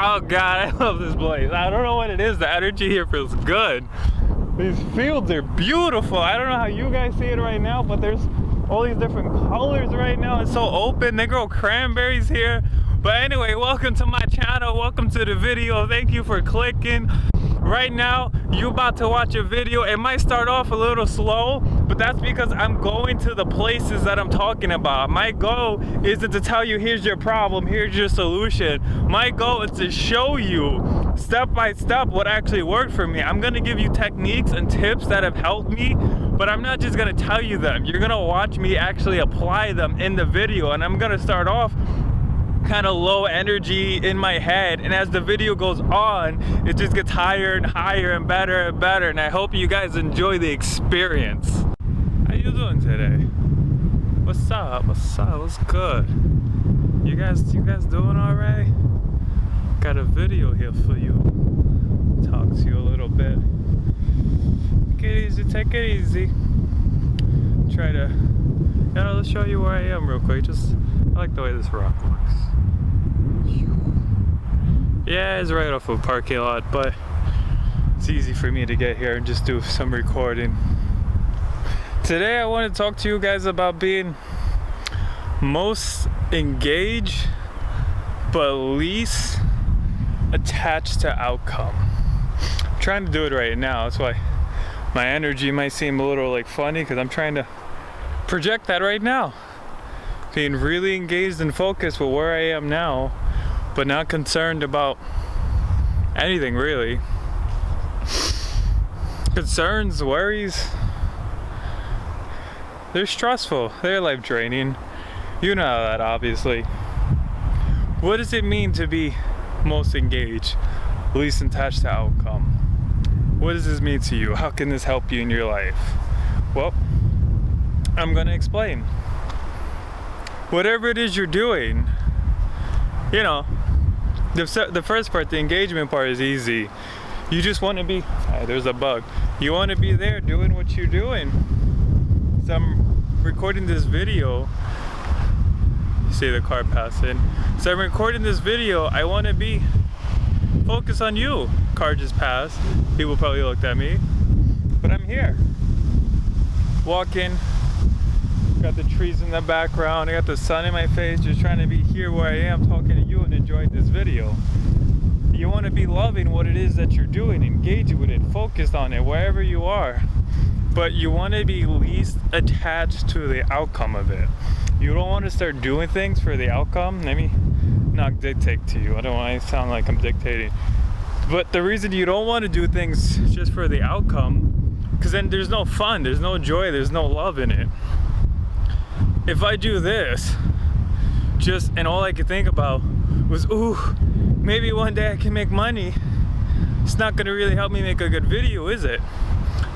Oh God, I love this place. I don't know what it is. The energy here feels good. These fields are beautiful. I don't know how you guys see it right now, but there's all these different colors right now. It's so open. They grow cranberries here. But anyway, welcome to my channel. Welcome to the video. Thank you for clicking. Right now, you're about to watch a video. It might start off a little slow, but that's because I'm going to the places that I'm talking about. My goal isn't to tell you, here's your problem, here's your solution. My goal is to show you step by step what actually worked for me. I'm gonna give you techniques and tips that have helped me, but I'm not just gonna tell you them. You're gonna watch me actually apply them in the video, and I'm gonna start off kind of low energy in my head, and as the video goes on, it just gets higher and higher and better and better, and I hope you guys enjoy the experience. How you doing today? What's up? What's up? What's good? You guys doing all right? Got a video here for you. Talk to you a little bit. Take it easy, take it easy. Try to, let's show you where I am real quick. I like the way this rock looks. Yeah, it's right off of a parking lot, but it's easy for me to get here and just do some recording. Today I want to talk to you guys about being most engaged but least attached to outcome. I'm trying to do it right now. That's why my energy might seem a little like funny, because I'm trying to project that right now. Being really engaged and focused with where I am now, but not concerned about anything really. Concerns, worries, they're stressful, they're life draining. You know that, obviously. What does it mean to be most engaged, least attached to outcome? What does this mean to you? How can this help you in your life? Well, I'm gonna explain. Whatever it is you're doing, the first part, the engagement part, is easy. You just want to be, there's a bug. You want to be there doing what you're doing. So I'm recording this video. You see the car passing. So I'm recording this video. I want to be focused on you. Car just passed. People probably looked at me. But I'm here. Walking. Got the trees in the background, I got the sun in my face, just trying to be here where I am talking to you and enjoying this video. You want to be loving what it is that you're doing, engaged with it, focused on it, wherever you are. But you want to be least attached to the outcome of it. You don't want to start doing things for the outcome. Let me not dictate to you. I don't want to sound like I'm dictating. But the reason you don't want to do things just for the outcome, because then there's no fun, there's no joy, there's no love in it. If I do this, and all I could think about was, ooh, maybe one day I can make money, it's not gonna really help me make a good video, is it?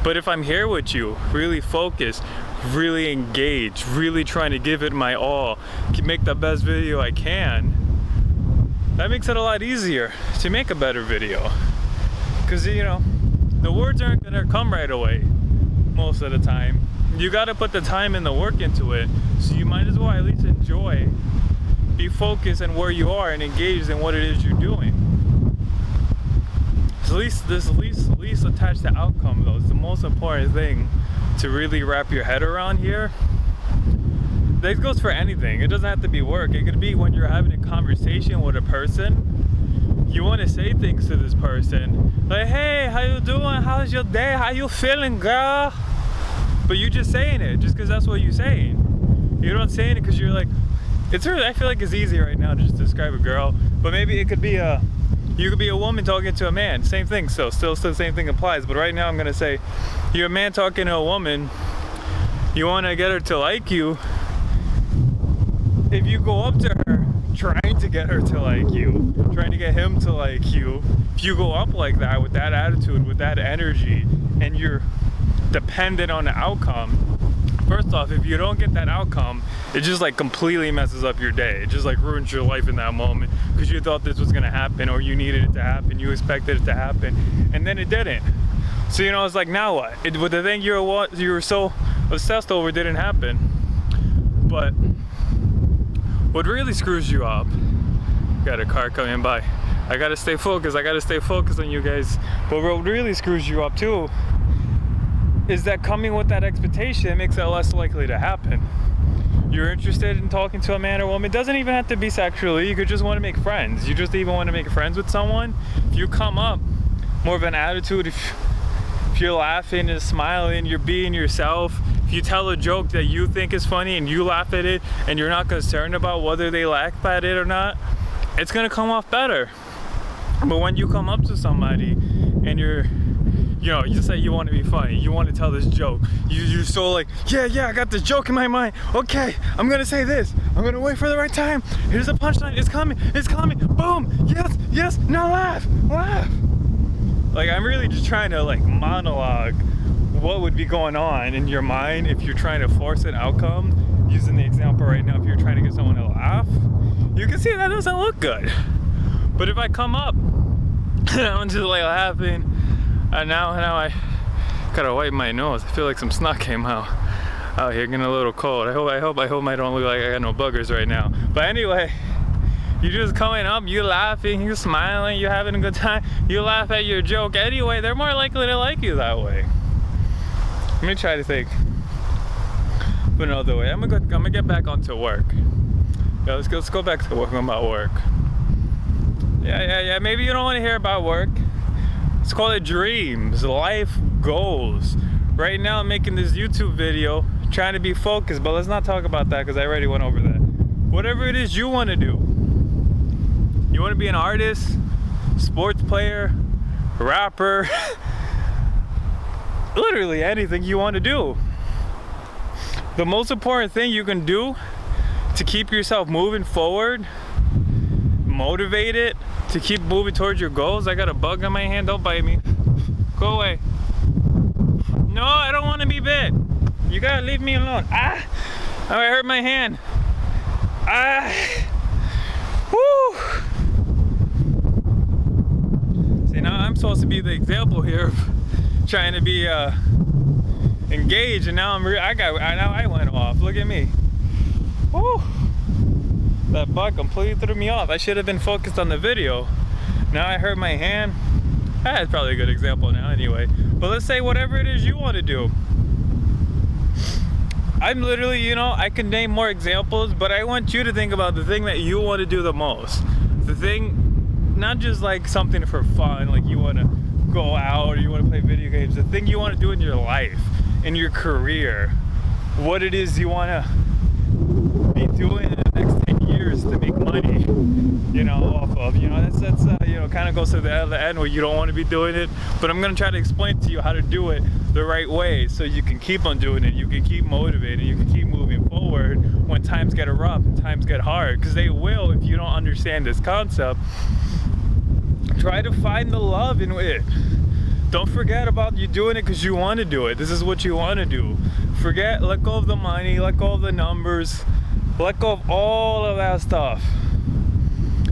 But if I'm here with you, really focused, really engaged, really trying to give it my all, make the best video I can, that makes it a lot easier to make a better video. Because, the words aren't gonna come right away most of the time. You gotta put the time and the work into it, so you might as well at least enjoy, be focused on where you are and engaged in what it is you're doing. So least attached to outcome, though, is the most important thing to really wrap your head around here. This goes for anything. It doesn't have to be work. It could be when you're having a conversation with a person. You want to say things to this person, like, hey, how you doing? How's your day? How you feeling, girl? But you're just saying it just because that's what you're saying. You're not saying it because you're like, I feel like it's easy right now to just describe a girl, but maybe it could be you could be a woman talking to a man. Same thing, still the same thing applies. But right now I'm gonna say, you're a man talking to a woman. You want to get her to like you. If you go up to her trying to get her to like you, trying to get him to like you, if you go up like that with that attitude, with that energy, and you're dependent on the outcome, first off, if you don't get that outcome, it just like completely messes up your day. It just like ruins your life in that moment because you thought this was gonna happen, or you needed it to happen, you expected it to happen, and then it didn't. So it's like, now what? With the thing you were so obsessed over didn't happen. But what really screws you up, got a car coming by, I gotta stay focused. I gotta stay focused on you guys. But what really screws you up too is that coming with that expectation makes it less likely to happen. You're interested in talking to a man or woman. It doesn't even have to be sexually. You could just want to make friends. You just even want to make friends with someone. If you come up more of an attitude, if you're laughing and smiling, you're being yourself. If you tell a joke that you think is funny and you laugh at it and you're not concerned about whether they laugh at it or not, it's gonna come off better. But when you come up to somebody and you say you want to be funny, you want to tell this joke, you're so like, yeah, I got this joke in my mind. Okay, I'm gonna say this. I'm gonna wait for the right time. Here's the punchline. It's coming. Boom. Yes. Now laugh. Like, I'm really just trying to like monologue what would be going on in your mind if you're trying to force an outcome. Using the example right now, if you're trying to get someone to laugh, you can see that doesn't look good. But if I come up and I'm just like laughing, and now I gotta wipe my nose. I feel like some snot came out here, getting a little cold. I hope I don't look like I got no buggers right now. But anyway, you just coming up, you laughing, you smiling, you having a good time, you laugh at your joke anyway, they're more likely to like you that way. Let me try to think of another way. I'm gonna get back onto work. Yeah, let's go back to talking about work. Yeah. Maybe you don't want to hear about work. Let's call it dreams, life goals. Right now I'm making this YouTube video, trying to be focused, but let's not talk about that because I already went over that. Whatever it is you want to do. You want to be an artist, sports player, rapper, literally anything you want to do. The most important thing you can do to keep yourself moving forward, motivated, to keep moving towards your goals. I got a bug on my hand, don't bite me. Go away. No, I don't want to be bit. You gotta leave me alone. Oh, I hurt my hand. Whoo. See, now I'm supposed to be the example here of trying to be engaged, and now I went off. Look at me. Woo. That bug completely threw me off. I should have been focused on the video. Now I hurt my hand. That's probably a good example now anyway. But let's say whatever it is you want to do. I'm literally, I can name more examples, but I want you to think about the thing that you want to do the most. The thing, not just like something for fun, like you want to go out or you want to play video games. The thing you want to do in your life, in your career. What it is you want to be doing in the next 10 years to make money, off of, that's kind of goes to the end where you don't want to be doing it, but I'm going to try to explain to you how to do it the right way so you can keep on doing it, you can keep motivated, you can keep moving forward when times get rough and times get hard, because they will if you don't understand this concept. Try to find the love in it. Don't forget about you doing it because you want to do it. This is what you want to do. Let go of the money, let go of the numbers, let go of all of that stuff.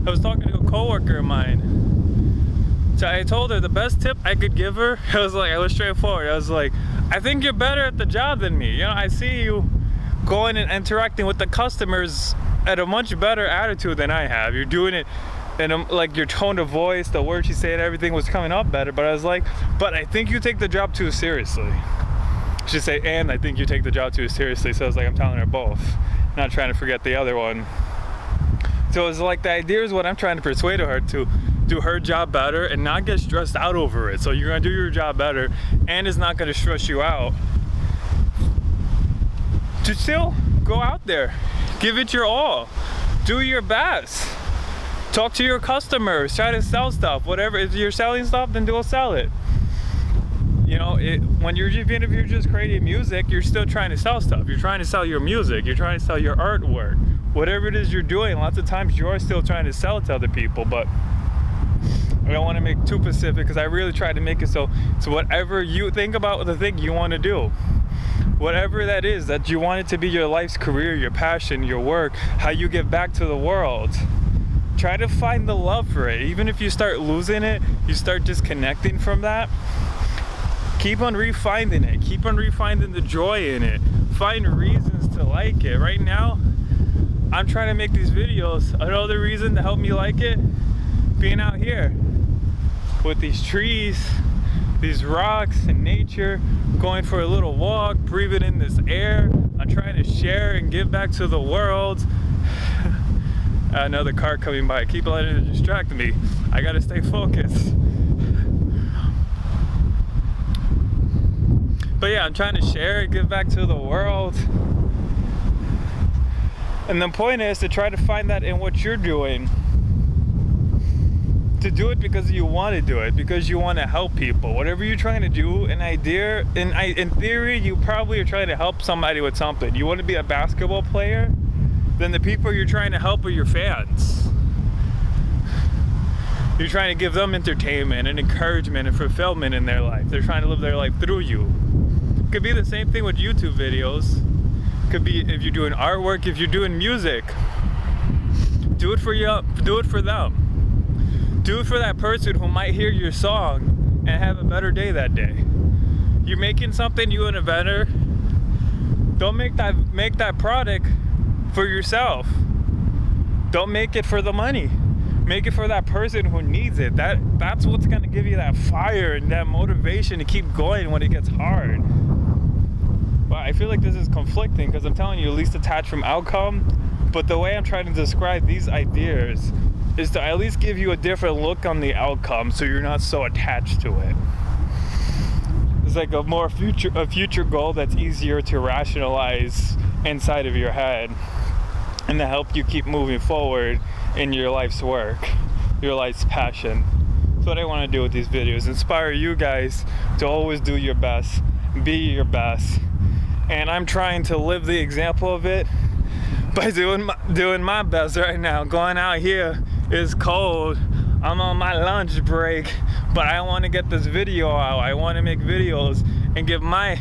I was talking to a coworker of mine. So I told her the best tip I could give her, I was straightforward. I was like, I think you're better at the job than me. I see you going and interacting with the customers at a much better attitude than I have. You're doing it and like your tone of voice, the words you say and everything was coming up better. But I was like, but I think you take the job too seriously. She said, and I think you take the job too seriously. So I was like, I'm telling her both, not trying to forget the other one. So it's like the idea is what I'm trying to persuade her to do her job better and not get stressed out over it. So you're gonna do your job better and it's not gonna stress you out. To still go out there, give it your all, do your best. Talk to your customers, try to sell stuff. Whatever, if you're selling stuff, then go sell it. When you're just creating music, you're still trying to sell stuff. You're trying to sell your music. You're trying to sell your artwork. Whatever it is you're doing, lots of times you are still trying to sell it to other people. But I don't want to make too specific because I really try to make it so whatever you think about the thing you want to do. Whatever that is, that you want it to be your life's career, your passion, your work, how you give back to the world. Try to find the love for it. Even if you start losing it, you start disconnecting from that. Keep on refining it. Keep on refining the joy in it. Find reasons to like it. Right now, I'm trying to make these videos. Another reason to help me like it, being out here with these trees, these rocks and nature, going for a little walk, breathing in this air. I'm trying to share and give back to the world. Another car coming by. Keep letting it distract me. I gotta stay focused. But yeah, I'm trying to share and give back to the world. And the point is to try to find that in what you're doing. To do it because you want to do it, because you want to help people. Whatever you're trying to do, in theory, you probably are trying to help somebody with something. You want to be a basketball player, then the people you're trying to help are your fans. You're trying to give them entertainment and encouragement and fulfillment in their life. They're trying to live their life through you. It could be the same thing with YouTube videos. It could be if you're doing artwork, if you're doing music. Do it for you. Do it for them. Do it for that person who might hear your song and have a better day that day. You're making something, you an inventor. Don't make that product for yourself. Don't make it for the money. Make it for that person who needs it. That's what's gonna give you that fire and that motivation to keep going when it gets hard. But I feel like this is conflicting because I'm telling you, least detach from outcome. But the way I'm trying to describe these ideas is to at least give you a different look on the outcome so you're not so attached to it. It's like a future goal that's easier to rationalize inside of your head and to help you keep moving forward in your life's work, your life's passion. That's what I want to do with these videos. Inspire you guys to always do your best, be your best. And I'm trying to live the example of it by doing my best right now. Going out here, it's cold, I'm on my lunch break, but I want to get this video out. I want to make videos and give my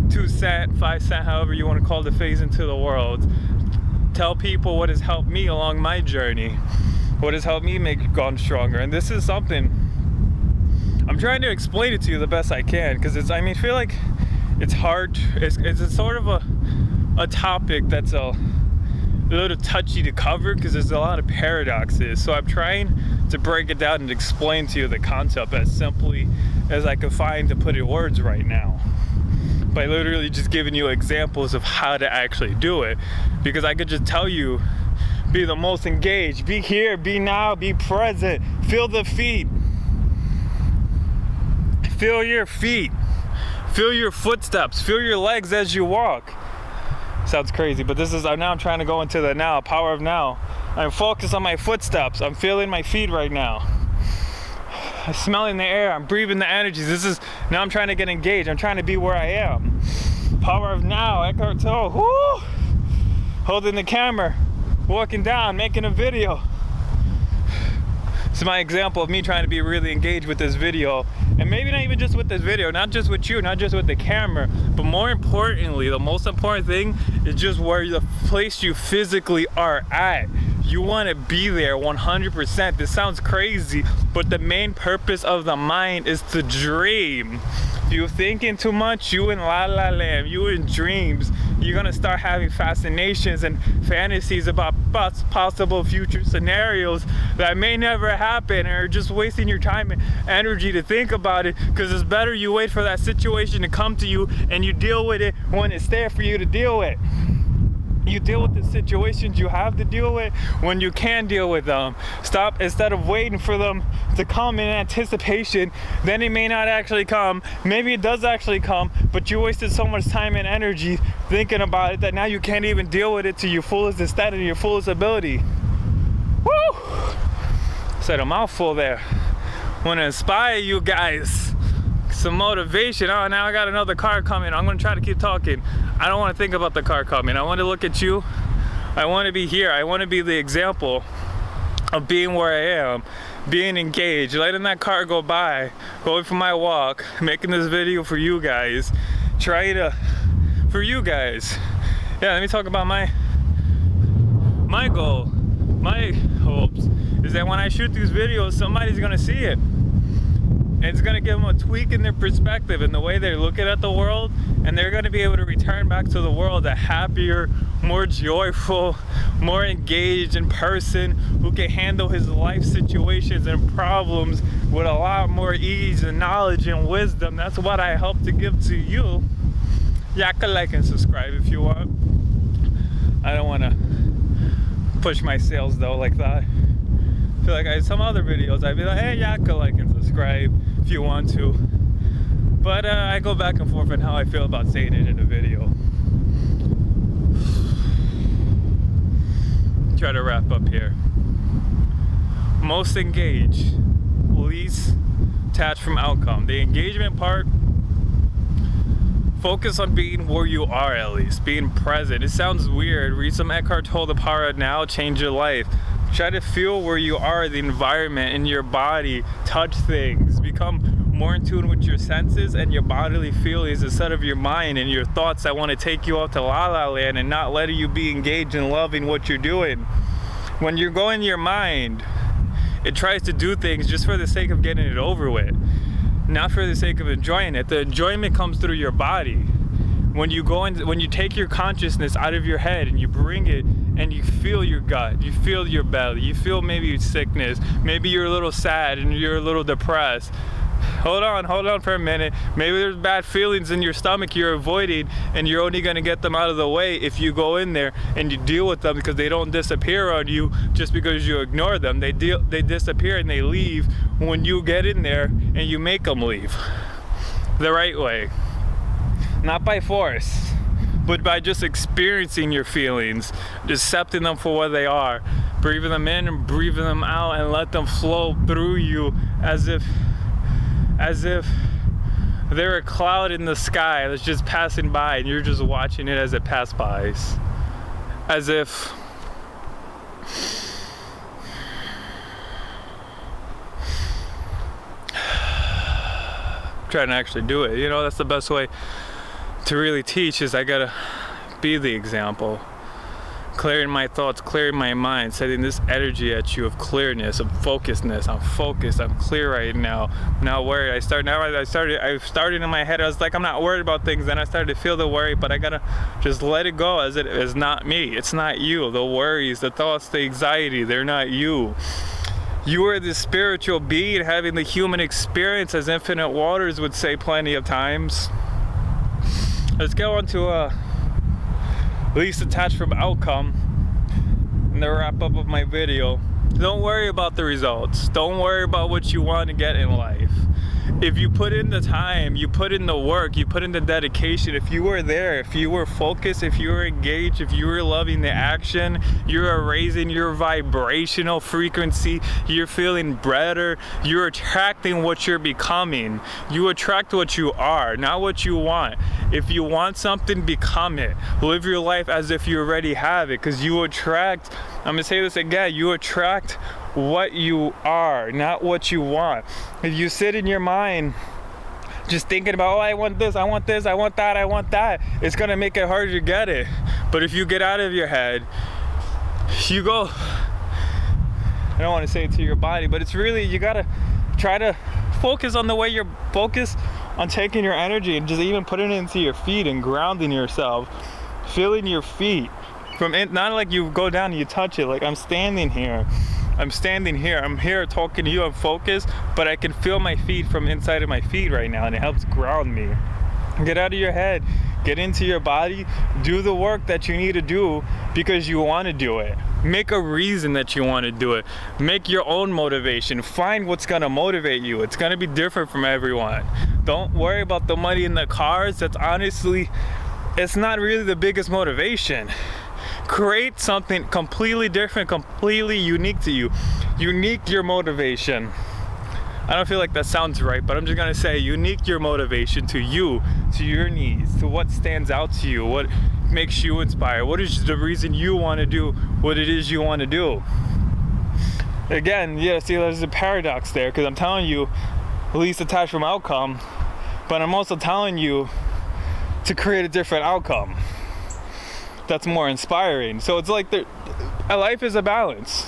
2 cent, 5 cent, however you want to call the phase into the world. Tell people what has helped me along my journey, what has helped me make gone stronger. And this is something I'm trying to explain it to you the best I can, because I feel like it's hard. It's a sort of a topic that's a little touchy to cover because there's a lot of paradoxes. So I'm trying to break it down and explain to you the concept as simply as I can find to put in words right now, by literally just giving you examples of how to actually do it. Because I could just tell you, be the most engaged, be here, be now, be present, feel the feet, feel your feet, feel your footsteps, feel your legs as you walk. Sounds crazy, but this is now I'm trying to go into the now, power of now. I'm focused on my footsteps. I'm feeling my feet right now. I'm smelling the air. I'm breathing the energies. Now I'm trying to get engaged. I'm trying to be where I am. Power of now, Eckhart Tolle. Woo! Holding the camera, walking down, making a video. This is my example of me trying to be really engaged with this video. And maybe not even just with this video, not just with you, not just with the camera, but more importantly, the most important thing is just where the place you physically are at. You want to be there 100%. This sounds crazy, but the main purpose of the mind is to dream. If you're thinking too much, you in la la land, you in dreams. You're gonna start having fascinations and fantasies about possible future scenarios that may never happen, or just wasting your time and energy to think about it, because it's better you wait for that situation to come to you and you deal with it when it's there for you to deal with. You deal with the situations you have to deal with when you can deal with them. Stop, instead of waiting for them to come in anticipation, then it may not actually come. Maybe it does actually come, but you wasted so much time and energy thinking about it that now you can't even deal with it to your fullest extent and your fullest ability. Woo! Said a mouthful there. Want to inspire you guys. Some motivation. Oh, now I got another car coming. I'm gonna try to keep talking. I don't want to think about the car coming. I want to look at you. I want to be here. I want to be the example of being where I am, being engaged, letting that car go by, going for my walk, making this video for you guys, for you guys. Yeah, let me talk about my goal, my hopes, is that when I shoot these videos, somebody's gonna see it. And it's gonna give them a tweak in their perspective and the way they're looking at the world and they're going to be able to return back to the world a happier, more joyful, more engaged in person, who can handle his life situations and problems with a lot more ease and knowledge and wisdom. That's what I hope to give to you. Yeah, I could like and subscribe if you want. I don't want to push my sales though like that. I feel like some other videos I'd be like, hey, yeah, I could like and subscribe if you want to. But I go back and forth on how I feel about saying it in a video. Try to wrap up here. Most engaged, least detached from outcome. The engagement part, focus on being where you are, at least being present. It sounds weird. Read some Eckhart Tolle, The Power of Now, change your life. Try to feel where you are, the environment in your body, touch things, become more in tune with your senses and your bodily feelings instead of your mind and your thoughts that want to take you out to la la land and not letting you be engaged in loving what you're doing. When you're going your mind, it tries to do things just for the sake of getting it over with, not for the sake of enjoying it. The enjoyment comes through your body. When you go in, when you take your consciousness out of your head and you bring it and you feel your gut, you feel your belly, you feel maybe sickness, maybe you're a little sad and you're a little depressed. Hold on for a minute. Maybe there's bad feelings in your stomach you're avoiding, and you're only going to get them out of the way if you go in there and you deal with them, because they don't disappear on you just because you ignore them. They disappear and they leave when you get in there and you make them leave the right way. Not by force, but by just experiencing your feelings, accepting them for what they are, breathing them in and breathing them out, and let them flow through you as if they're a cloud in the sky that's just passing by and you're just watching it as it passes by. As if trying to actually do it. You know, that's the best way to really teach, is I gotta be the example. Clearing my thoughts, clearing my mind, setting this energy at you of clearness, of focusedness. I'm focused, I'm clear right now. I'm not worried. I started in my head, I was like, I'm not worried about things. Then I started to feel the worry, but I gotta just let it go, as it is not me. It's not you. The worries, the thoughts, the anxiety, they're not you. You are the spiritual being having the human experience, as Infinite Waters would say plenty of times. Let's go on to least attached from outcome, and the wrap up of my video. Don't worry about the results. Don't worry about what you want to get in life. If you put in the time, you put in the work, you put in the dedication, if you were there, if you were focused, if you were engaged, if you were loving the action, you're raising your vibrational frequency, you're feeling better, you're attracting what you're becoming. You attract what you are, not what you want. If you want something, become it. Live your life as if you already have it, because you attract, I'm gonna say this again, you attract what you are, not what you want. If you sit in your mind just thinking about, oh, I want this, I want this, I want that, I want that, it's gonna make it harder to get it. But if you get out of your head, you go, I don't want to say it to your body, but it's really, you gotta try to focus on the way you're focused on taking your energy and just even putting it into your feet and grounding yourself, feeling your feet from it, not like you go down and you touch it, like I'm standing here, I'm here talking to you, I'm focused, but I can feel my feet from inside of my feet right now, and it helps ground me. Get out of your head, get into your body, do the work that you need to do because you want to do it. Make a reason that you want to do it. Make your own motivation. Find what's going to motivate you. It's going to be different from everyone. Don't worry about the money in the cars. That's honestly, it's not really the biggest motivation. Create something completely different, completely unique to you. Unique your motivation. I don't feel like that sounds right, but I'm just gonna say unique your motivation to you, to your needs, to what stands out to you, what makes you inspired, what is the reason you want to do what it is you want to do. Again, yeah, see, there's a paradox there, because I'm telling you least attached from outcome, but I'm also telling you to create a different outcome that's more inspiring. So it's like life is a balance.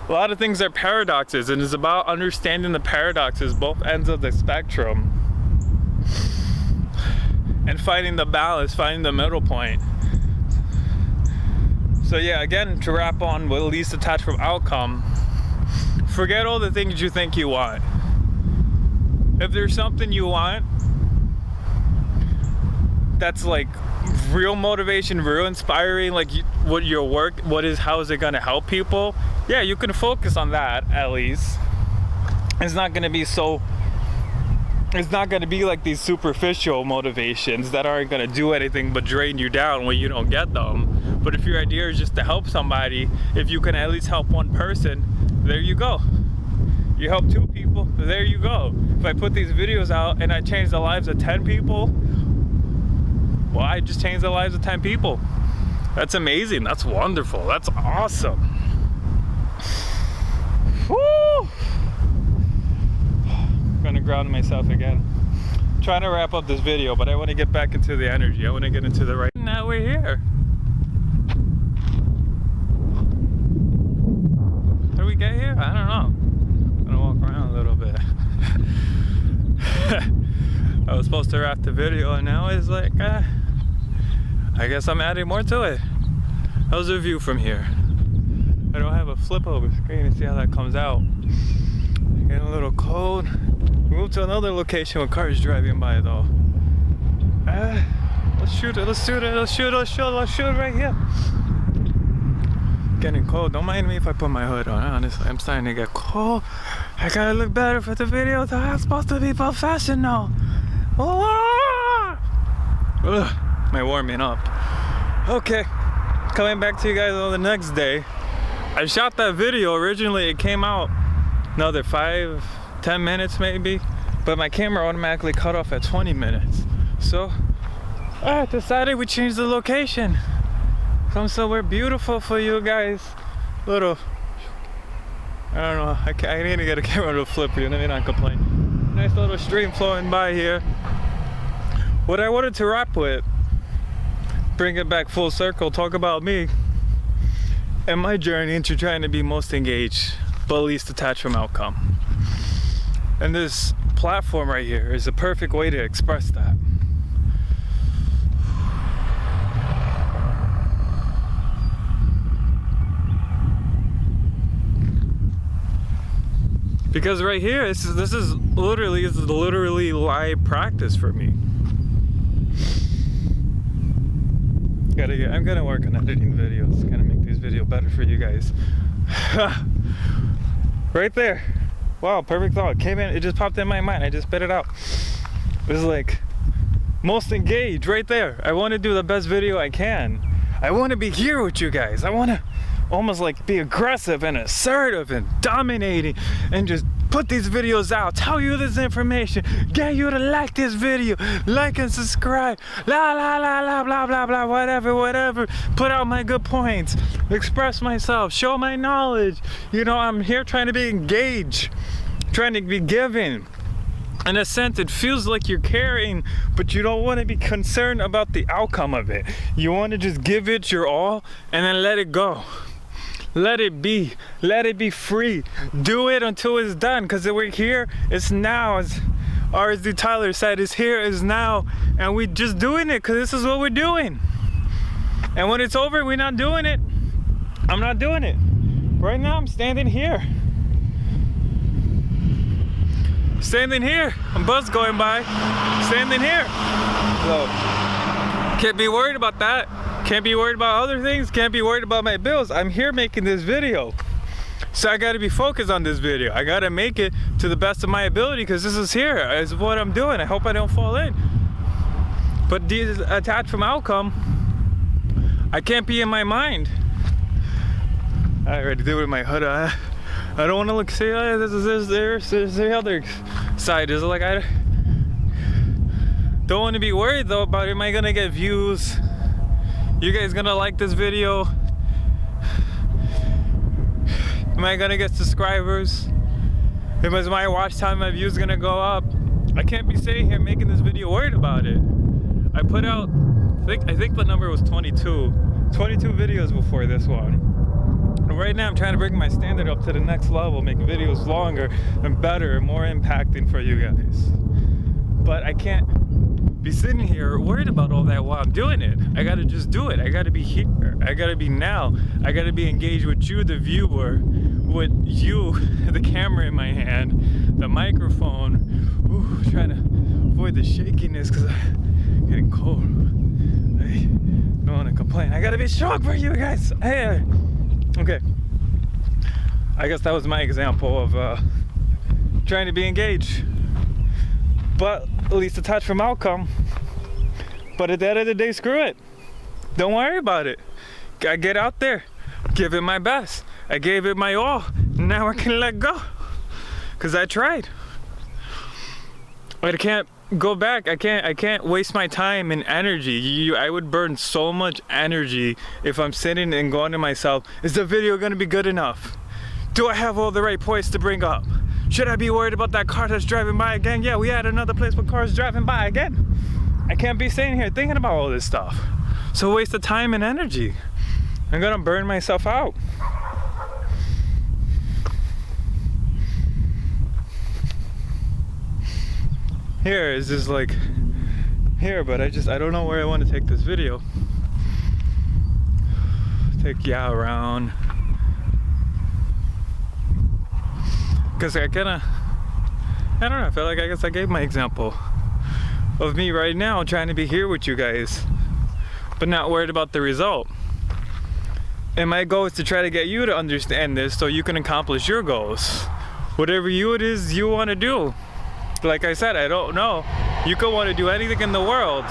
A lot of things are paradoxes, and it's about understanding the paradoxes, both ends of the spectrum. and finding the balance, finding the middle point. So yeah, again, to wrap on with least detached from outcome, forget all the things you think you want. If there's something you want that's like real motivation, real inspiring, like what your work, how is it gonna help people? Yeah, you can focus on that at least. It's not gonna be like these superficial motivations that aren't gonna do anything but drain you down when you don't get them. But if your idea is just to help somebody, if you can at least help one person, there you go. You help 2 people, there you go. If I put these videos out and I change the lives of 10 people, well, I just changed the lives of 10 people. That's amazing, that's wonderful, that's awesome. Woo! I'm gonna ground myself again. I'm trying to wrap up this video, but I want to get back into the energy. I want to get into the right. Now we're here. How do we get here? I don't know. I'm gonna walk around a little bit. I was supposed to wrap the video, and now it's like, I guess I'm adding more to it. How's the view from here? I don't have a flip over screen to see how that comes out. Getting a little cold. We moved to another location with cars driving by though. Let's shoot it right here. Getting cold. Don't mind me if I put my hood on, honestly. I'm starting to get cold. I gotta look better for the video. I'm supposed to be professional. Oh! Ugh, my warming up. Okay, coming back to you guys on the next day. I shot that video. Originally it came out another 5-10 minutes maybe, but my camera automatically cut off at 20 minutes. So I decided we change the location. Come somewhere beautiful for you guys. Little, I don't know, I need to get a camera to flip you, let me not complain. Nice little stream flowing by here. What I wanted to wrap with, bring it back full circle, talk about me and my journey into trying to be most engaged but least detached from outcome. And this platform right here is a perfect way to express that. Because right here, this is literally live practice for me. I'm gonna work on editing videos, gonna make these videos better for you guys. Right there. Wow, perfect thought. Came in, it just popped in my mind. I just spit it out. It was like, most engaged right there. I want to do the best video I can. I want to be here with you guys. I want to almost like be aggressive and assertive and dominating and just put these videos out, tell you this information, get you to like this video, like and subscribe, la la la la blah blah blah, whatever, put out my good points, express myself, show my knowledge. You know, I'm here trying to be engaged, trying to be giving. In a sense, it feels like you're caring, but you don't want to be concerned about the outcome of it. You want to just give it your all and then let it go. Let it be free. Do it until it's done, because we're here, it's now. As R.S.D. Tyler said, it's here, it's now, and we're just doing it because this is what we're doing. And when it's over, we're not doing it. I'm not doing it. Right now, I'm standing here. Standing here. A bus going by. Standing here. So, can't be worried about that. Can't be worried about other things, can't be worried about my bills. I'm here making this video. So I gotta be focused on this video. I gotta make it to the best of my ability because this is here, is what I'm doing. I hope I don't fall in. But detached from outcome, I can't be in my mind. I already did it with my hood. I don't wanna look, see, there's the other side. Is like, I don't wanna be worried though about, am I gonna get views? You guys gonna like this video? Am I gonna get subscribers? Is my watch time, my views gonna go up? I can't be sitting here making this video worried about it. I put out, I think the number was 22 videos before this one. And right now I'm trying to bring my standard up to the next level, make videos longer and better and more impacting for you guys. But I can't be sitting here worried about all that while I'm doing it. I gotta just do it. I gotta be here. I gotta be now. I gotta be engaged with you, the viewer, with you, the camera in my hand, the microphone. Ooh, trying to avoid the shakiness because I'm getting cold. I don't want to complain. I gotta be strong for you guys. Hey, okay. I guess that was my example of trying to be engaged, but at least detached from outcome. But at the end of the day, screw it. Don't worry about it. I get out there, give it my best. I gave it my all. Now I can let go, cause I tried. But I can't go back. I can't waste my time and energy. I would burn so much energy if I'm sitting and going to myself, is the video gonna be good enough? Do I have all the right points to bring up? Should I be worried about that car that's driving by again? Yeah, we had another place where cars driving by again. I can't be sitting here thinking about all this stuff. So waste of time and energy. I'm gonna burn myself out. Here is just like here, but I don't know where I want to take this video. Take ya around. Cause I don't know, I feel like I guess I gave my example of me right now trying to be here with you guys, but not worried about the result. And my goal is to try to get you to understand this so you can accomplish your goals. Whatever it is you want to do. Like I said, I don't know. You could want to do anything in the world.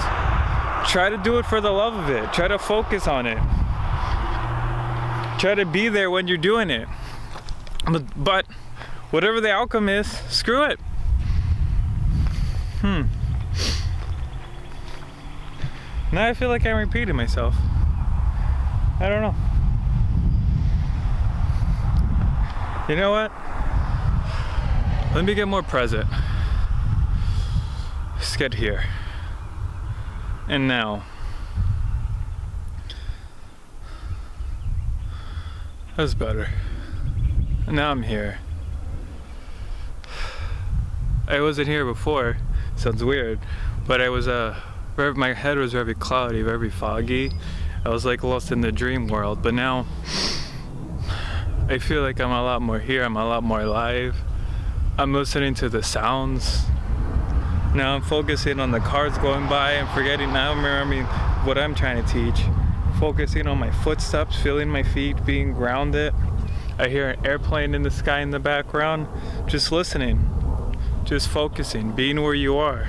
Try to do it for the love of it. Try to focus on it. Try to be there when you're doing it. But whatever the outcome is, screw it. Now I feel like I'm repeating myself. I don't know. You know what? Let me get more present. Let's get here. And now. That's better. And now I'm here. I wasn't here before. Sounds weird, but I was my head was very cloudy, very foggy. I was like lost in the dream world, but now I feel like I'm a lot more here. I'm a lot more alive. I'm listening to the sounds. Now I'm focusing on the cars going by and forgetting now I'm remembering what I'm trying to teach. Focusing on my footsteps, feeling my feet, being grounded. I hear an airplane in the sky in the background. Just listening. Just focusing, being where you are.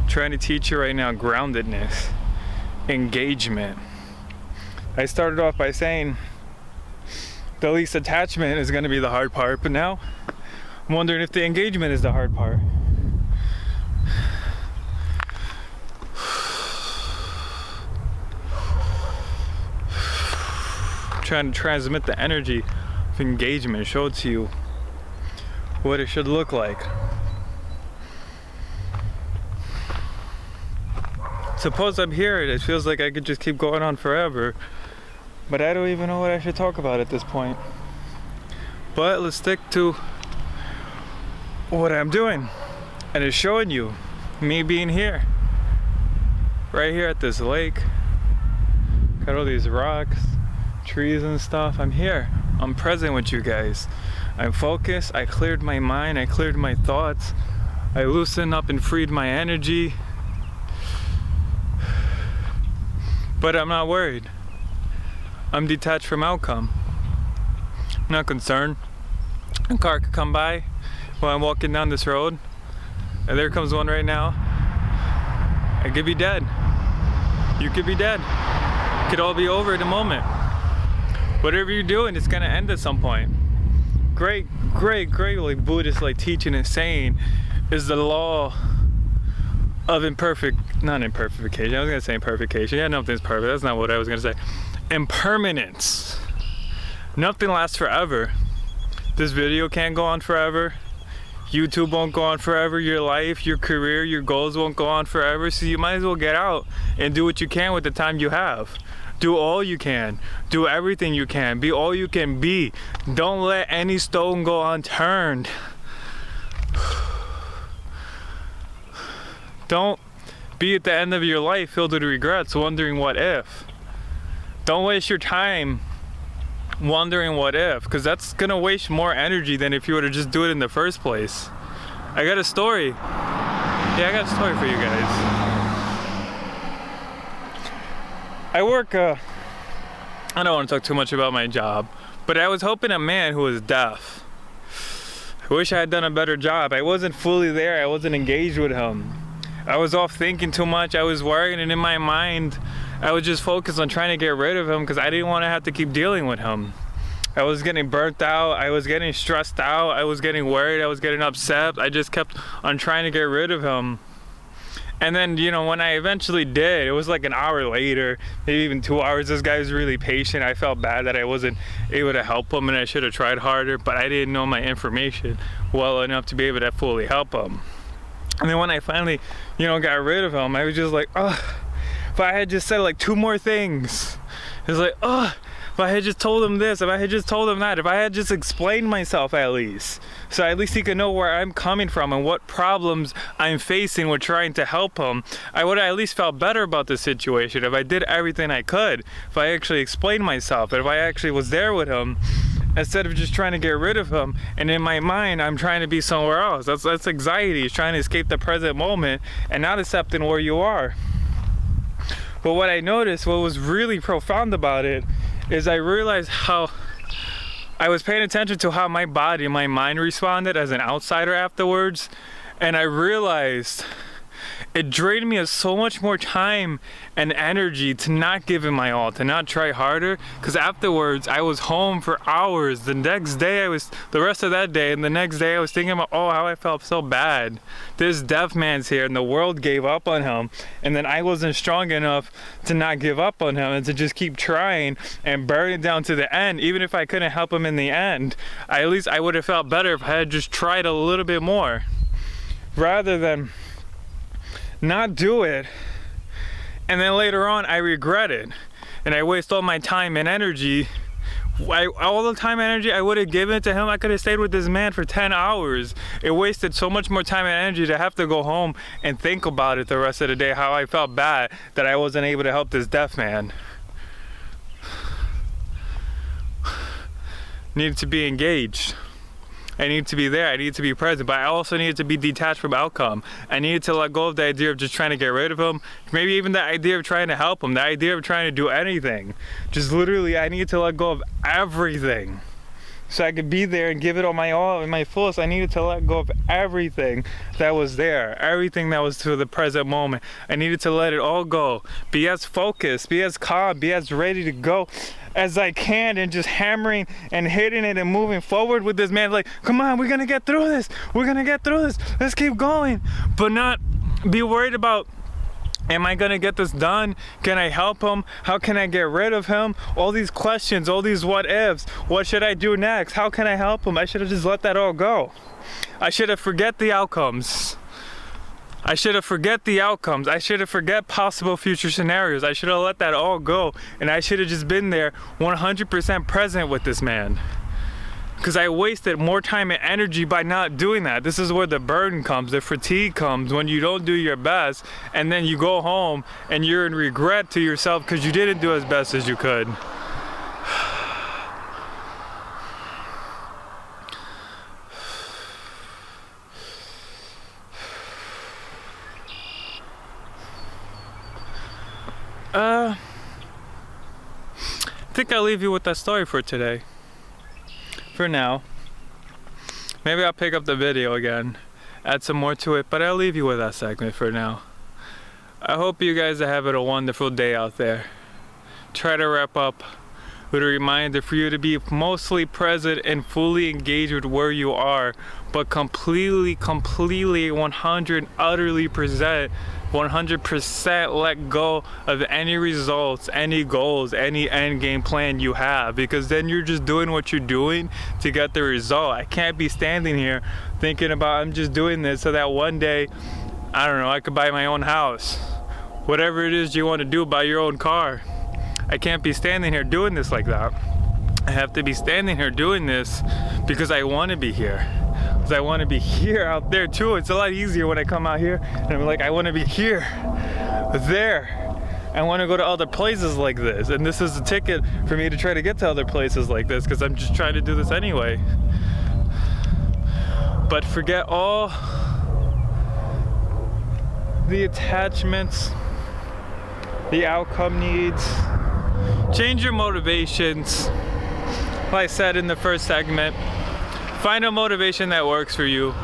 Trying to teach you right now groundedness, engagement. I started off by saying the least attachment is going to be the hard part, but now I'm wondering if the engagement is the hard part. Trying to transmit the energy of engagement, show it to you what it should look like. Suppose I'm here, it feels like I could just keep going on forever, but I don't even know what I should talk about at this point. But let's stick to what I'm doing, and it's showing you me being here, right here at this lake. Got all these rocks, trees and stuff. I'm here, I'm present with you guys. I'm focused, I cleared my mind, I cleared my thoughts, I loosened up and freed my energy. But I'm not worried. I'm detached from outcome. I'm not concerned. A car could come by while I'm walking down this road, and there comes one right now. I could be dead. You could be dead. It could all be over in a moment. Whatever you're doing, it's gonna end at some point. Great like Buddhist like teaching and saying is the law of not imperfection. I was gonna say imperfection. Yeah, nothing's perfect. That's not what I was gonna say. Impermanence. Nothing lasts forever. This video can't go on forever. YouTube won't go on forever. Your life, your career, your goals won't go on forever. So you might as well get out and do what you can with the time you have. Do all you can. Do everything you can. Be all you can be. Don't let any stone go Don't be at the end of your life filled with regrets, wondering what if. Don't waste your time wondering what if, because that's gonna waste more energy than if you were to just do it in the first place. I got a story. Yeah, I got a story for you guys. I work, I don't want to talk too much about my job, but I was helping a man who was deaf. I wish I had done a better job. I wasn't fully there. I wasn't engaged with him. I was off thinking too much. I was worrying, and in my mind, I was just focused on trying to get rid of him because I didn't want to have to keep dealing with him. I was getting burnt out. I was getting stressed out. I was getting worried. I was getting upset. I just kept on trying to get rid of him. And then, you know, when I eventually did, it was like an hour later, maybe even 2 hours. This guy was really patient. I felt bad that I wasn't able to help him, and I should have tried harder, but I didn't know my information well enough to be able to fully help him. And then when I finally, you know, got rid of him, I was just like, oh, if I had just said like 2 more things. It was like, oh, if I had just told him this, if I had just told him that, if I had just explained myself at least. So at least he could know where I'm coming from and what problems I'm facing with trying to help him. I would have at least felt better about the situation if I did everything I could, if I actually explained myself, if I actually was there with him, instead of just trying to get rid of him. And in my mind, I'm trying to be somewhere else. That's anxiety. It's trying to escape the present moment and not accepting where you are. But what I noticed, what was really profound about it, is I realized how I was paying attention to how my body and my mind responded as an outsider afterwards, and I realized it drained me of so much more time and energy to not give it my all, to not try harder, because afterwards I was home for hours. The next day the rest of that day and the next day I was thinking about, oh, how I felt so bad. This deaf man's here and the world gave up on him, and then I wasn't strong enough to not give up on him and to just keep trying and burn it down to the end. Even if I couldn't help him in the end, at least I would have felt better if I had just tried a little bit more, rather than not do it, and then later on I regret it, and I waste all my time and energy. All the time and energy I would have given it to him, I could have stayed with this man for 10 hours. It wasted so much more time and energy to have to go home and think about it the rest of the day, how I felt bad that I wasn't able to help this deaf man. Needed to be engaged. I need to be there, I need to be present, but I also needed to be detached from outcome. I needed to let go of the idea of just trying to get rid of him, maybe even the idea of trying to help him, the idea of trying to do anything. Just literally, I needed to let go of everything so I could be there and give it all in my fullest. I needed to let go of everything that was there, everything that was to the present moment. I needed to let it all go, be as focused, be as calm, be as ready to go as I can, and just hammering and hitting it and moving forward with this man, like, come on, we're gonna get through this, let's keep going. But not be worried about, am I gonna get this done? Can I help him? How can I get rid of him? All these questions, all these what ifs. What should I do next? How can I help him? I should have just let that all go. I should have forget the outcomes. I should have forget possible future scenarios. I should have let that all go, and I should have just been there 100% present with this man. Because I wasted more time and energy by not doing that. This is where the burden comes, the fatigue comes, when you don't do your best, and then you go home and you're in regret to yourself because you didn't do as best as you could. I think I'll leave you with that story for today. For now. Maybe I'll pick up the video again, add some more to it, but I'll leave you with that segment for now. I hope you guys are having a wonderful day out there. Try to wrap up with a reminder for you to be mostly present and fully engaged with where you are, but completely, utterly present, 100% let go of any results, any goals, any end game plan you have, because then you're just doing what you're doing to get the result. I can't be standing here thinking about, I'm just doing this so that one day, I don't know, I could buy my own house. Whatever it is you want to do, buy your own car. I can't be standing here doing this like that. I have to be standing here doing this because I want to be here. because I want to be here out there too. It's a lot easier when I come out here and I'm like, I want to be here, there. I want to go to other places like this, and this is a ticket for me to try to get to other places like this, because I'm just trying to do this anyway. But forget all the attachments, the outcome needs. Change your motivations. Like I said in the first segment, find a motivation that works for you,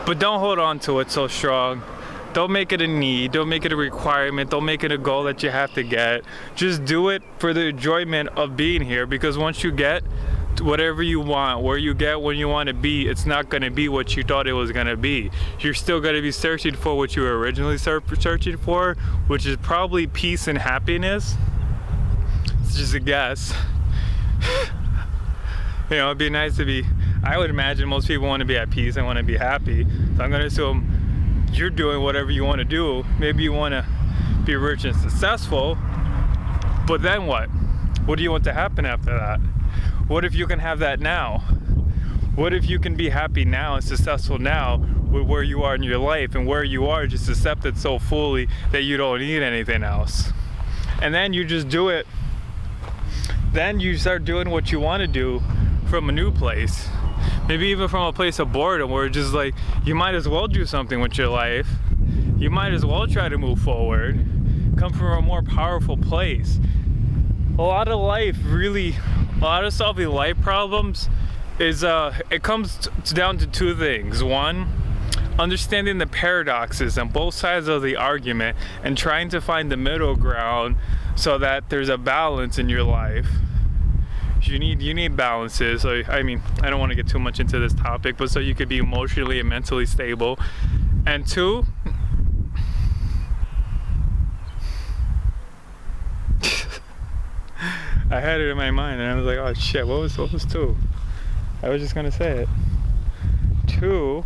but don't hold on to it so strong. Don't make it a need, don't make it a requirement, don't make it a goal that you have to get. Just do it for the enjoyment of being here, because once you get whatever you want, where you get when you want to be, it's not going to be what you thought it was going to be. You're still going to be searching for what you were originally searching for, which is probably peace and happiness. It's just a guess. You know, it'd be nice to be, I would imagine most people want to be at peace and want to be happy. So I'm going to assume you're doing whatever you want to do. Maybe you want to be rich and successful, but then what? What do you want to happen after that? What if you can have that now? What if you can be happy now and successful now with where you are in your life, and where you are just accepted so fully that you don't need anything else? And then you just do it. Then you start doing what you want to do from a new place. Maybe even from a place of boredom, where it's just like, you might as well do something with your life. You might as well try to move forward. Come from a more powerful place. A lot of solving life problems is, it comes down to two things. One, understanding the paradoxes on both sides of the argument and trying to find the middle ground so that there's a balance in your life. You need balances. So, I mean, I don't want to get too much into this topic, but so you could be emotionally and mentally stable. And two, I had it in my mind and I was like, oh shit, what was two? I was just gonna say it. Two,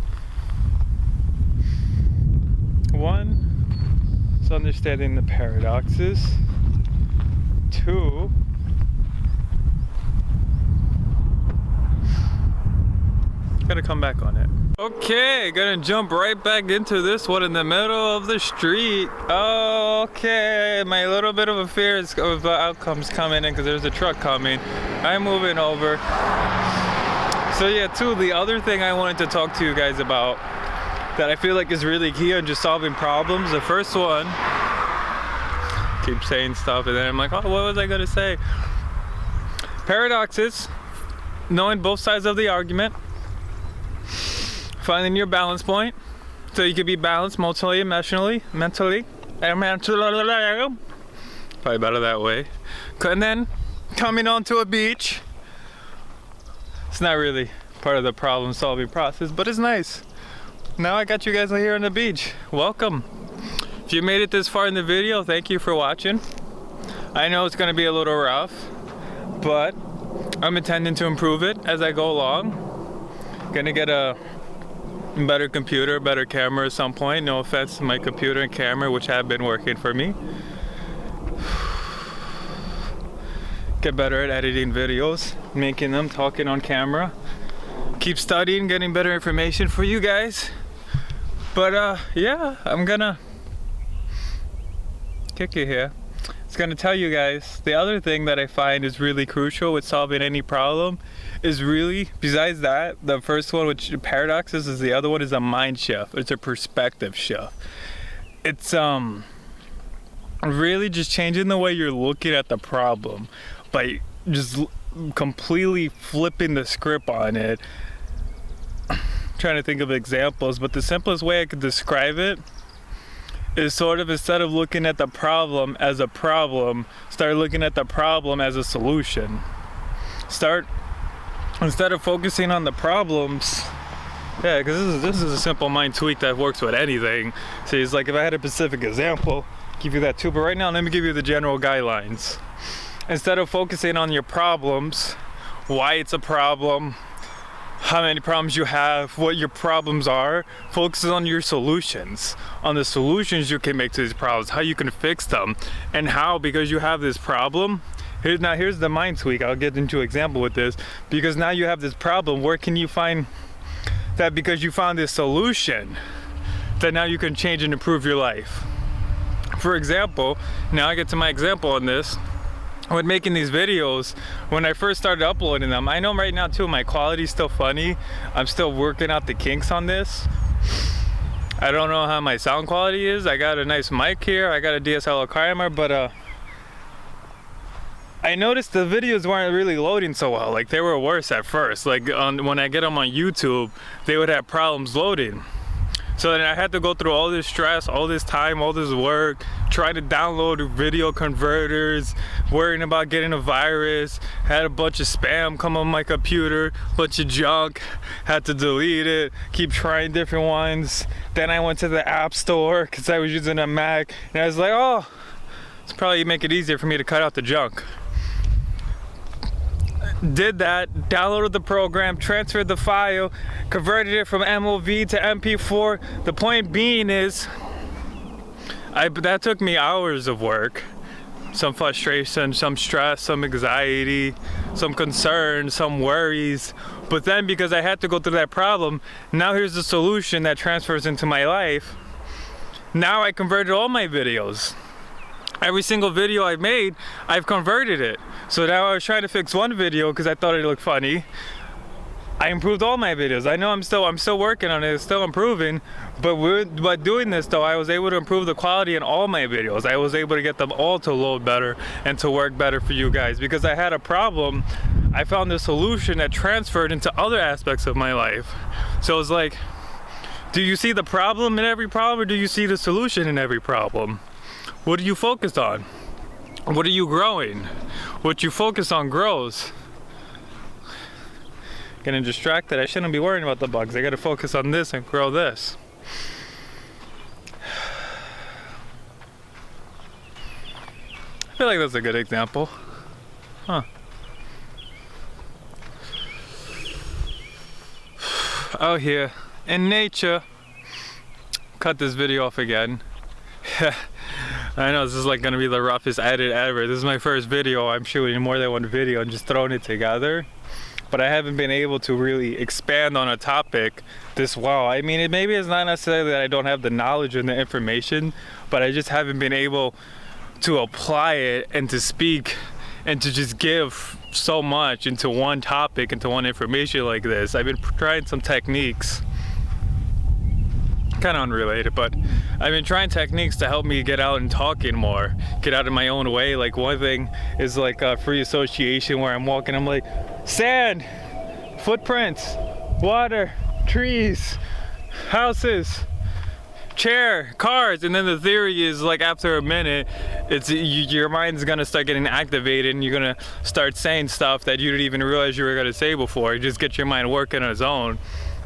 one is understanding the paradoxes. Two, gotta come back on it. Okay, gonna jump right back into this one in the middle of the street. Okay, my little bit of a fear of outcomes coming in because there's a truck coming. I'm moving over. So yeah, too, the other thing I wanted to talk to you guys about that I feel like is really key on just solving problems. The first one, keep saying stuff and then I'm like, oh, what was I gonna say? Paradoxes, knowing both sides of the argument. Finding your balance point, so you can be balanced mentally, mentally. Probably better that way. And then coming onto a beach. It's not really part of the problem-solving process, but it's nice. Now I got you guys here on the beach. Welcome. If you made it this far in the video, thank you for watching. I know it's going to be a little rough, but I'm intending to improve it as I go along. Gonna get a better computer, better camera at some point. No offense to my computer and camera, which have been working for me. Get better at editing videos, making them, talking on camera. Keep studying, getting better information for you guys. But yeah, I'm gonna kick you here. It's gonna tell you guys the other thing that I find is really crucial with solving any problem is really, besides that, the first one, which paradoxes, is the other one is a mind shift. It's a perspective shift. It's really just changing the way you're looking at the problem by just completely flipping the script on it. I'm trying to think of examples, but the simplest way I could describe it is sort of, instead of looking at the problem as a problem, start looking at the problem as a solution. Instead of focusing on the problems, yeah, because this is a simple mind tweak that works with anything. So it's like, if I had a specific example, give you that too. But right now, let me give you the general guidelines. Instead of focusing on your problems, why it's a problem, how many problems you have, what your problems are, focus on your solutions, on the solutions you can make to these problems, how you can fix them, and how, because you have this problem. Here's the mind tweak. I'll get into an example with this. Because now you have this problem, where can you find that because you found this solution, that now you can change and improve your life. For example, now I get to my example on this. When making these videos, when I first started uploading them, I know right now too, my quality's still funny. I'm still working out the kinks on this. I don't know how my sound quality is. I got a nice mic here. I got a DSLR camera, but I noticed the videos weren't really loading so well. Like, they were worse at first. Like, when I get them on YouTube, they would have problems loading. So then I had to go through all this stress, all this time, all this work, trying to download video converters, worrying about getting a virus, had a bunch of spam come on my computer, bunch of junk, had to delete it, keep trying different ones. Then I went to the App Store because I was using a Mac, and I was like, oh, it's probably make it easier for me to cut out the junk. Did that, downloaded the program, transferred the file, converted it from MOV to MP4. The point being is, that took me hours of work. Some frustration, some stress, some anxiety, some concern, some worries. But then because I had to go through that problem, now here's the solution that transfers into my life. Now I converted all my videos. Every single video I've made, I've converted it. So now I was trying to fix one video because I thought it looked funny. I improved all my videos. I know I'm still working on it, it's still improving, but doing this though, I was able to improve the quality in all my videos. I was able to get them all to load better and to work better for you guys because I had a problem. I found a solution that transferred into other aspects of my life. So it's like, do you see the problem in every problem, or do you see the solution in every problem? What are you focused on? What are you growing? What you focus on grows. Getting distracted. I shouldn't be worrying about the bugs. I gotta focus on this and grow this. I feel like that's a good example. Huh. Out here in nature. Cut this video off again. I know this is like gonna be the roughest edit ever. This is my first video. I'm shooting more than one video and just throwing it together. But I haven't been able to really expand on a topic this well. I mean, maybe it's not necessarily that I don't have the knowledge and the information, but I just haven't been able to apply it and to speak and to just give so much into one topic, into one information like this. I've been trying some techniques, kind of unrelated, but I've been trying techniques to help me get out and talking more, get out of my own way. Like, one thing is like free association, where I'm walking, I'm like, sand, footprints, water, trees, houses, chair, cars. And then the theory is, like, after a minute, your mind's gonna start getting activated and you're gonna start saying stuff that you didn't even realize you were gonna say before. You just get your mind working on its own.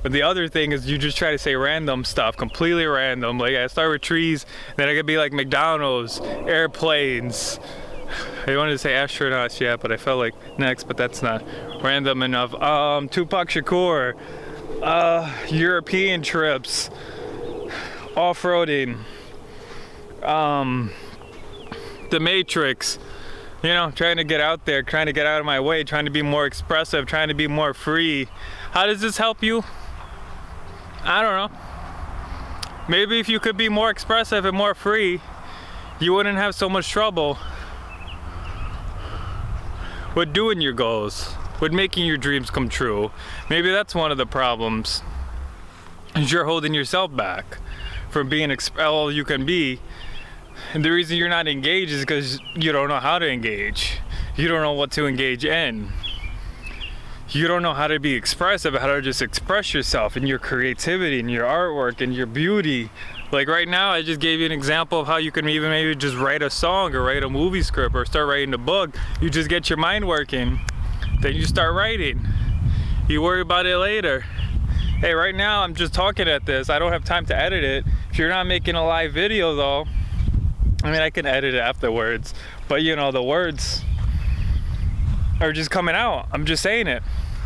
But the other thing is, you just try to say random stuff, completely random. Like, I start with trees, then I could be like McDonald's, airplanes. I wanted to say astronauts, yeah, but I felt like next, but that's not random enough. Tupac Shakur, European trips, off-roading, The Matrix. You know, trying to get out there, trying to get out of my way, trying to be more expressive, trying to be more free. How does this help you? I don't know. Maybe if you could be more expressive and more free, you wouldn't have so much trouble with doing your goals, with making your dreams come true. Maybe that's one of the problems, is you're holding yourself back from being all you can be. And the reason you're not engaged is because you don't know how to engage. You don't know what to engage in. You don't know how to be expressive, how to just express yourself and your creativity and your artwork and your beauty. Like right now, I just gave you an example of how you can even maybe just write a song or write a movie script or start writing a book. You just get your mind working, then you start writing. You worry about it later. Hey, right now I'm just talking at this. I don't have time to edit it. If you're not making a live video though, I mean, I can edit it afterwards, but you know, the words are just coming out. I'm just saying it.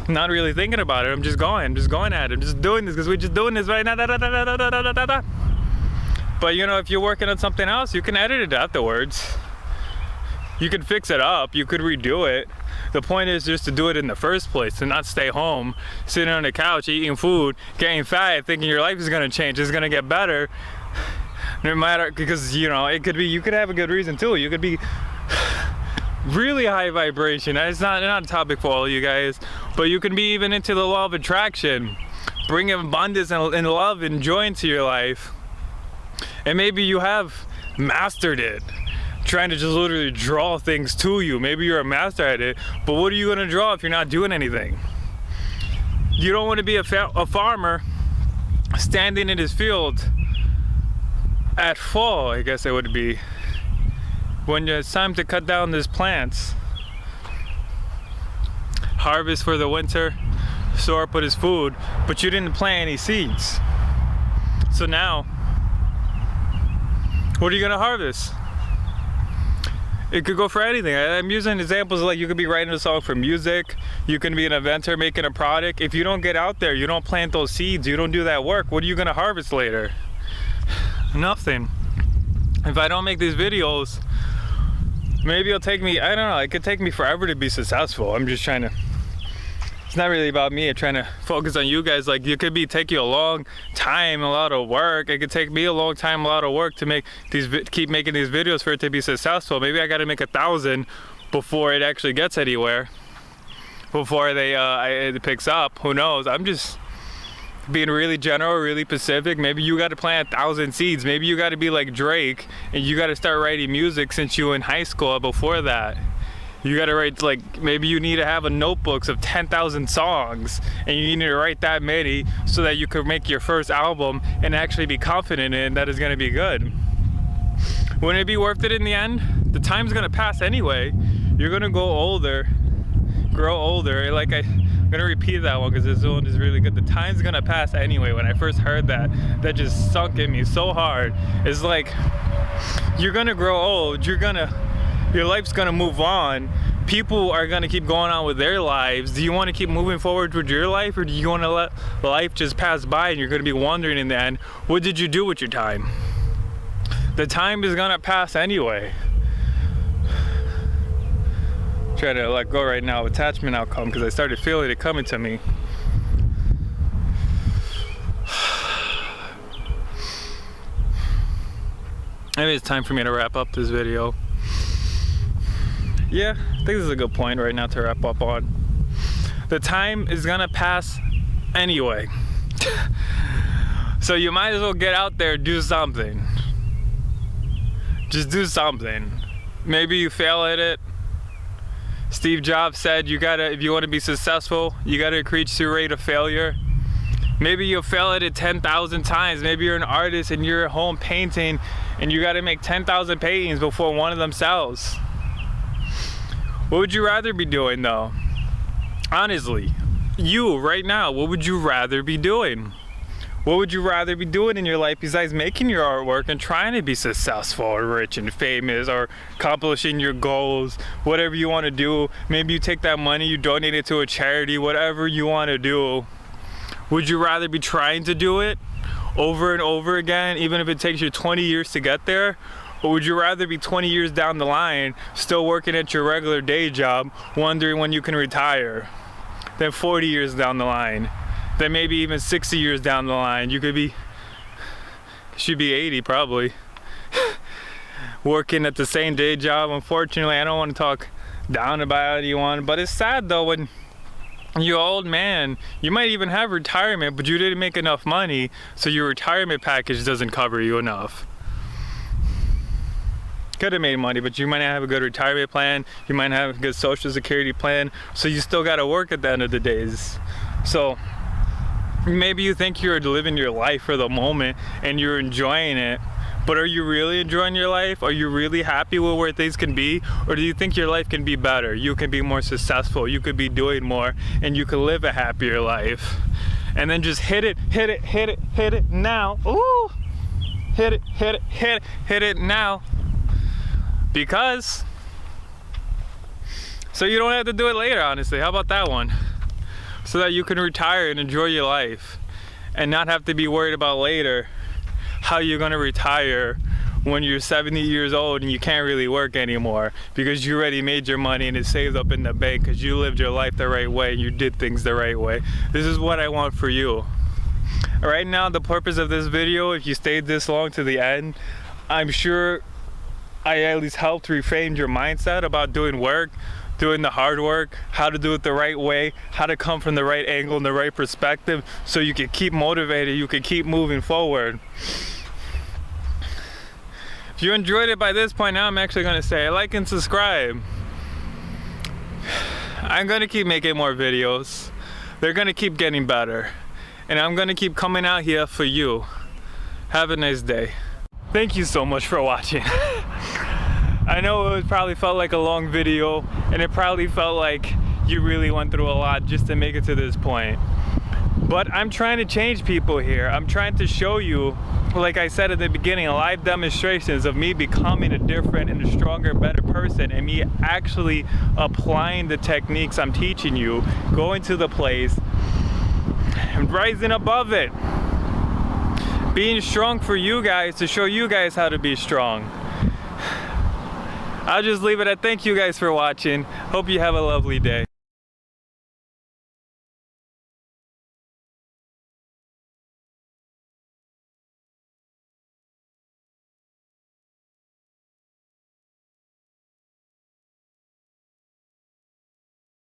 I'm not really thinking about it. I'm just going at it. I'm just doing this because we're just doing this right now. But you know, if you're working on something else, you can edit it afterwards. You can fix it up. You could redo it. The point is just to do it in the first place, and not stay home, sitting on the couch, eating food, getting fat, thinking your life is gonna change, it's gonna get better. No matter, because you know, it could be, you could have a good reason too. You could be really high vibration. It's not a topic for all of you guys, but you can be even into the law of attraction, bring abundance and love and joy into your life. And maybe you have mastered it, trying to just literally draw things to you. Maybe you're a master at it, but what are you gonna draw if you're not doing anything? You don't want to be a farmer standing in his field at fall, I guess it would be, when it's time to cut down these plants, harvest for the winter, store up with his food, but you didn't plant any seeds. So now, what are you gonna harvest? It could go for anything. I'm using examples like you could be writing a song for music, you can be an inventor making a product. If you don't get out there, you don't plant those seeds, you don't do that work, what are you gonna harvest later? Nothing. If I don't make these videos, maybe it'll take me, I don't know, it could take me forever to be successful. I'm just trying to, it's not really about me. I'm trying to focus on you guys. Like, it could be take you a long time, a lot of work. It could take me a long time, a lot of work to make these, keep making these videos for it to be successful. Maybe I got to make 1,000 before it actually gets anywhere, before it picks up. Who knows? I'm just being really general, really specific. Maybe you got to plant 1,000 seeds. Maybe you got to be like Drake and you got to start writing music since you were in high school. Before that, you got to write, like, maybe you need to have a notebooks of 10,000 songs and you need to write that many so that you could make your first album and actually be confident in that it's going to be good. Wouldn't it be worth it in the end? The time's going to pass anyway. You're going to go older, grow older. Like, I'm gonna repeat that one because this one is really good. The time's gonna pass anyway. When I first heard that, that just sunk in me so hard. It's like, you're gonna grow old, your life's gonna move on. People are gonna keep going on with their lives. Do you wanna keep moving forward with your life, or do you wanna let life just pass by and you're gonna be wondering in the end, what did you do with your time? The time is gonna pass anyway. Try to let go right now of attachment outcome because I started feeling it coming to me. Maybe it's time for me to wrap up this video. Yeah, I think this is a good point right now to wrap up on. The time is gonna pass anyway. So you might as well get out there, do something. Just do something. Maybe you fail at it. Steve Jobs said if you want to be successful, you gotta increase your rate of failure. Maybe you'll fail at it 10,000 times. Maybe you're an artist and you're at home painting and you gotta make 10,000 paintings before one of them sells. What would you rather be doing though? Honestly, you right now, what would you rather be doing? What would you rather be doing in your life besides making your artwork and trying to be successful or rich and famous or accomplishing your goals, whatever you want to do? Maybe you take that money, you donate it to a charity, whatever you want to do. Would you rather be trying to do it over and over again, even if it takes you 20 years to get there? Or would you rather be 20 years down the line, still working at your regular day job, wondering when you can retire? Then 40 years down the line, then maybe even 60 years down the line, you should be 80 probably, working at the same day job. Unfortunately, I don't want to talk down about anyone, but it's sad though when you're an old man, you might even have retirement, but you didn't make enough money, so your retirement package doesn't cover you enough. Could have made money, but you might not have a good retirement plan, you might not have a good social security plan, so you still got to work at the end of the days. So maybe you think you're living your life for the moment and you're enjoying it, but are you really enjoying your life? Are you really happy with where things can be? Or do you think your life can be better? You can be more successful, you could be doing more, and you could live a happier life. And then just hit it now. Ooh! Hit it now. Because, so you don't have to do it later, honestly. How about that one? So that you can retire and enjoy your life and not have to be worried about later how you're gonna retire when you're 70 years old and you can't really work anymore because you already made your money and it's saved up in the bank because you lived your life the right way and you did things the right way. This is what I want for you. Right now, the purpose of this video, if you stayed this long to the end, I'm sure I at least helped reframe your mindset about doing work, doing the hard work, how to do it the right way, how to come from the right angle and the right perspective so you can keep motivated, you can keep moving forward. If you enjoyed it by this point, now I'm actually going to say like and subscribe. I'm going to keep making more videos. They're going to keep getting better. And I'm going to keep coming out here for you. Have a nice day. Thank you so much for watching. I know it probably felt like a long video, and it probably felt like you really went through a lot just to make it to this point. But I'm trying to change people here. I'm trying to show you, like I said at the beginning, live demonstrations of me becoming a different and a stronger, better person, and me actually applying the techniques I'm teaching you, going to the place, and rising above it. Being strong for you guys, to show you guys how to be strong. I'll just leave it at thank you guys for watching. Hope you have a lovely day.